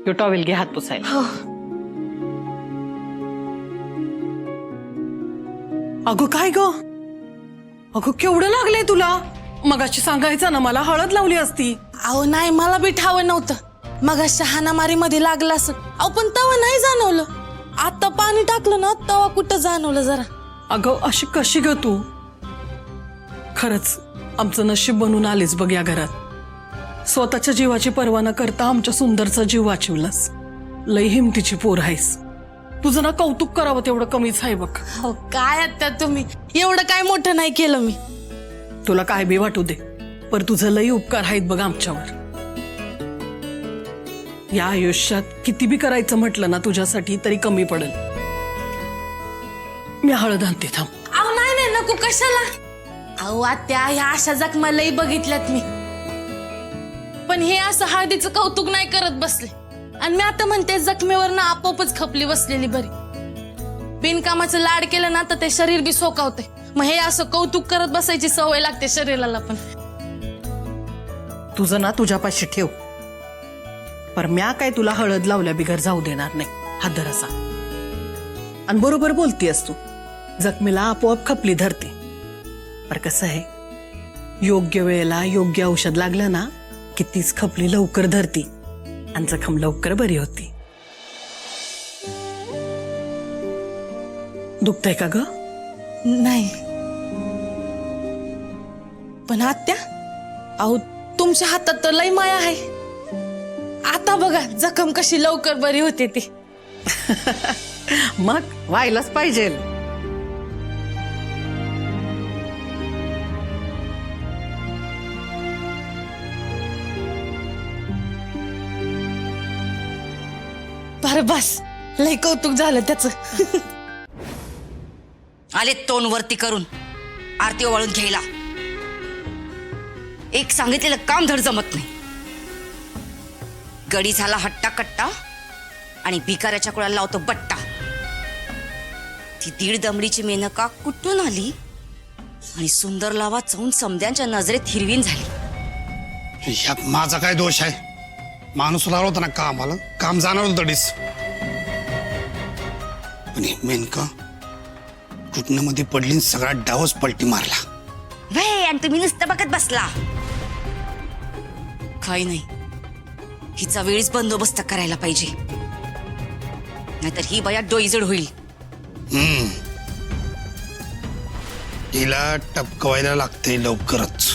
यो towel घे हात पुसायला. हो. अगं काय ग, अगं केवढं लागलंय तुला? मगाशी सांगायचं ना, मला हळद लावली असती. अहो नाही, मला बी ठाव नव्हतं. मग हाणामारी मध्ये लागला असं. अहो पण तवा नाही जाणवलं. आता पाणी टाकलं ना तवा कुठं जाणवलं जरा. अगं अशी कशी ग तू? खरंच आमचं नशीब बनून आलीस बघ या घरात. स्वतःच्या जीवाची पर्वा न करता आमच्या सुंदरचा जीव वाचवलास. लई हिमतीची पोर आहेस. तुझं ना कौतुक करावं तेवढं कमीच आहे बघ. हो काय आता तुम्ही, एवढं काय मोठं नाही केलं मी. तुला काय बी वाटू दे, पर तुझं लई उपकार आहेत बघ आमच्यावर. या आयुष्यात किती बी करायचं म्हटलं ना तुझ्यासाठी तरी कमी पडेल. मी हळद आणते, थांब. अहो नाही नाही नको, कशाला? अहो आत्या, ह्या अशा जखमा लई बघितल्यात मी. पण हे असं हळदीचं कौतुक नाही करत बसले. आणि मी आता म्हणते, जखमेवर ना आपोआपच खपली बसलेली बरी. बिनकामाचं लाड केलं ना तर ते शरीर बी सोकावते. मग हे असं कौतुक करत बसायची सवय लागते शरीराला पण. तुझं ना तुझ्यापाशी ठेव, पर म्या काय तुला हळद लावल्या बिगर जाऊ देणार नाही. हात धर असा. आणि बरोबर बोलतीयस तू, जखमीला आपोआप खपली धरते. पर कसं आहे, योग्य वेळेला योग्य औषध लागलं ना की तीच खपली लवकर धरती आणि जखम लवकर बरी होती. दुखतंय का ग? नाही. पण आत्या, अहो तुमच्या हातात तर लई माया आहे. आता बघा जखम कशी लवकर बरी होते ती. मग व्हायलाच पाहिजे. बरं बस, लई कौतुक झालं त्याचं. आले तोंड वरती करून आरती ओवाळून घ्यायला. एक सांगितलेलं काम धड जमत नाही. गडी झाला हट्टा कट्टा आणि भिकाऱ्याच्या कुळाला लावतो बट्टा. ती दीड दमडीची मेनका कुठून आली आणि सुंदर लावा चावून समद्यांच्या नजरेत हिरवीन झाली. ह्यात माझा काय दोष आहे? माणूस लागला होता ना कामाला, काम जाणार होतं तडीच. पण हे मेनका घुटण्यामध्ये पडली आणि सगळा डावच पलटी मारला. वे, आणि तुम्ही नुसतं बघत बसला. काही नाही, हिचा वेळीच बंदोबस्त करायला पाहिजे, नाहीतर ही बया डोईजड होईल. हिला टपकवायला लागते लवकरच.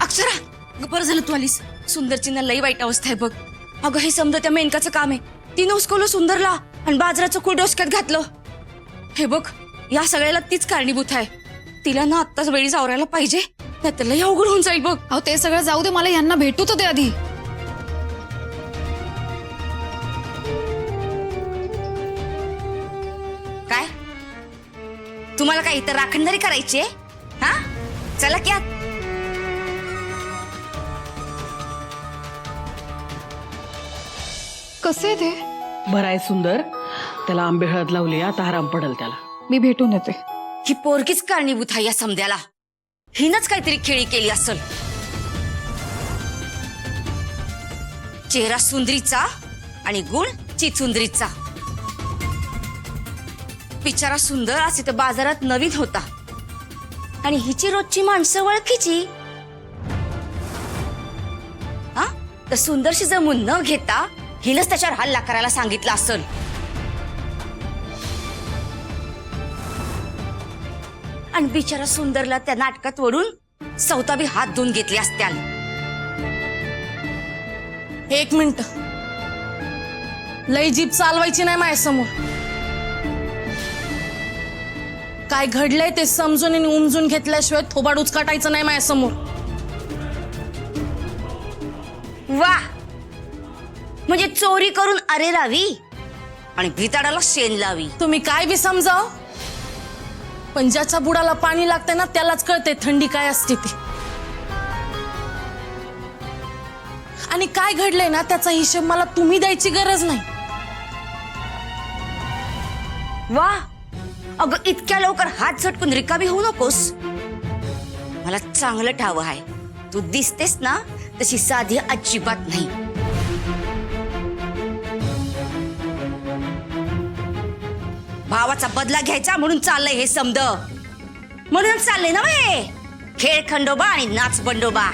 अक्षरा, बरं झालं तू आलीस. सुंदरची ना लई वाईट अवस्था आहे बघ. अगं हे समजा त्या मेनकाचं काम आहे. तिनं उचकवलं सुंदरला आणि बाजाराचं खूळ डोसक्यात घातलं. हे बघ, या सगळ्याला तीच कारणीभूत आहे. तिला ना आत्ताच वेळी आवरायला पाहिजे, नाहीतर लई अवघड होऊन जाईल बघ. अहो ते सगळं जाऊ दे, मला यांना भेटू तर दे आधी. काय तुम्हाला काय इतर राखणदारी करायची आहे? हा, चला की आत. कसे ते? बराय सुंदर, त्याला आंबे हळद लावली, आता आराम पडेल त्याला. मी भेटून येते. ही पोरगीच कारणीभूत आहे या समद्याला. हिनच काहीतरी खेळी केली असल. चेहरा सुंदरीचा आणि गुण चिचुंदरीचा. बिचारा सुंदर असे तर बाजारात नवीन होता आणि हिची रोजची माणसं ओळखीची. हा, तर सुंदरशी जमून न घेता हिनच त्याच्यावर हल्ला करायला सांगितला असल. आणि बिचारा सुंदरला त्या नाटकात वळून सौताबी हात धुवून घेतले असत्याल. एक मिनिट, लई जीभ चालवायची नाही माझ्यासमोर. काय घडलंय ते समजून आणि उमजून घेतल्याशिवाय थोबाड उचकाटायचं नाही माझ्यासमोर. वा, म्हणजे चोरी करून अरे रावी आणि भिताडाला शेण लावी. तुम्ही काय बी समजाव, पण ज्याच्या बुडाला पाणी लागतंय ना त्यालाच कळते थंडी काय असते ती. आणि काय घडलंय ना त्याचा हिशोब मला तुम्ही द्यायची गरज नाही. वा, अगं इतक्या लवकर हात झटकून रिकामी होऊ नकोस. मला चांगलं ठाव आहे, तू दिसतेस ना तशी साधी अजिबात नाही. भावाचा बदला घ्यायचा म्हणून चाललंय हे समद. म्हणून चाललंय ना हे खेळ खंडोबा आणि नाच बंडोबा.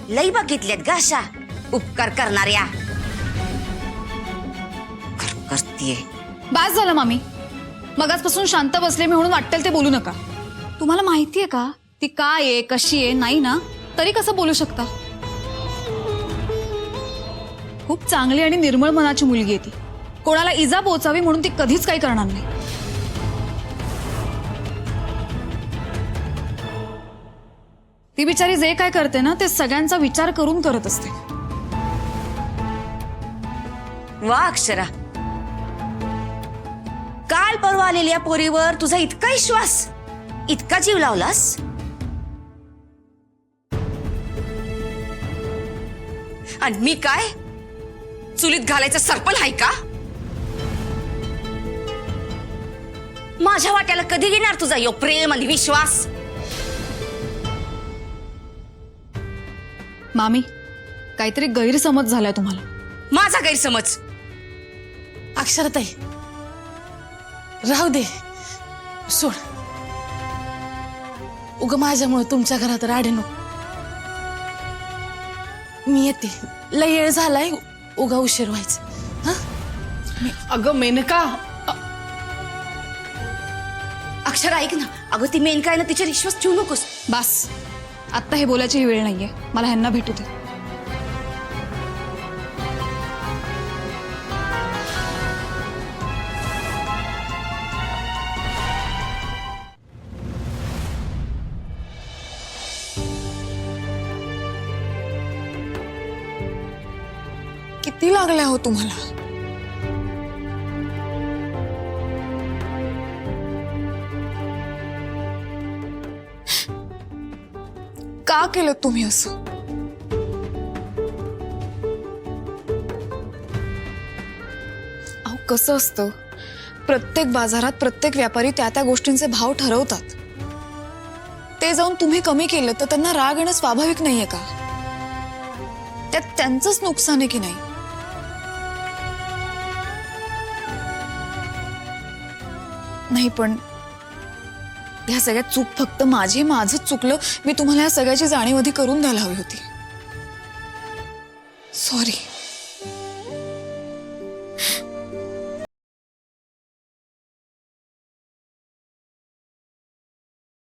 लई बघितल्यात ग अशा उपकार करणाऱ्या. करतीये. बास झालं मामी. मगाचपासून शांत बसले मी म्हणून वाटेल ते बोलू नका. तुम्हाला माहितीये का ती काय आहे कशी आहे नाही ना तरी कसं बोलू शकता. खूप चांगली आणि निर्मळ मनाची मुलगी आहे ती. कोणाला इजा पोचावी म्हणून ती कधीच काही करणार नाही. ती बिचारी जे काय करते ना ते सगळ्यांचा विचार करून करत असते. वा अक्षरा, काल परवा आलेल्या पोरीवर तुझा इतका विश्वास, इतका जीव लावलास. आणि मी काय चुलीत घालायचं सरपण आहे का? माझ्या वाट्याला कधी घेणार तुझा यो प्रेम आणि विश्वास? मामी, काहीतरी गैरसमज झालाय तुम्हाला. माझा गैरसमज? अक्षराताई राहू दे, सोड. उग माझ्यामुळे तुमच्या घरात राडे नको. मी येते, लय वेळ झालाय, उगा उशीर व्हायचं. अगं मेनका, अक्षरा ऐक ना, अगं ती मेनका आहे ना, तिच्यावर विश्वास ठेवू नकोस. बास, आत्ता हे बोलायची वेळ नाहीये. मला ह्यांना भेटू दे. किती लागल्या हो तुम्हाला? का केलं तुम्ही असं? अहो कसं असतं, प्रत्येक बाजारात प्रत्येक व्यापारी त्या त्या गोष्टींचे भाव ठरवतात. ते जाऊन तुम्ही कमी केलं तर त्यांना राग येणं स्वाभाविक नाहीये का? त्यात त्यांचंच नुकसान आहे की नाही? नाही पण ह्या सगळ्यात चूक फक्त माझी, माझंच चुकलं. मी तुम्हाला या सगळ्याची जाणीव आधी करून द्यायला हवी होती. सॉरी.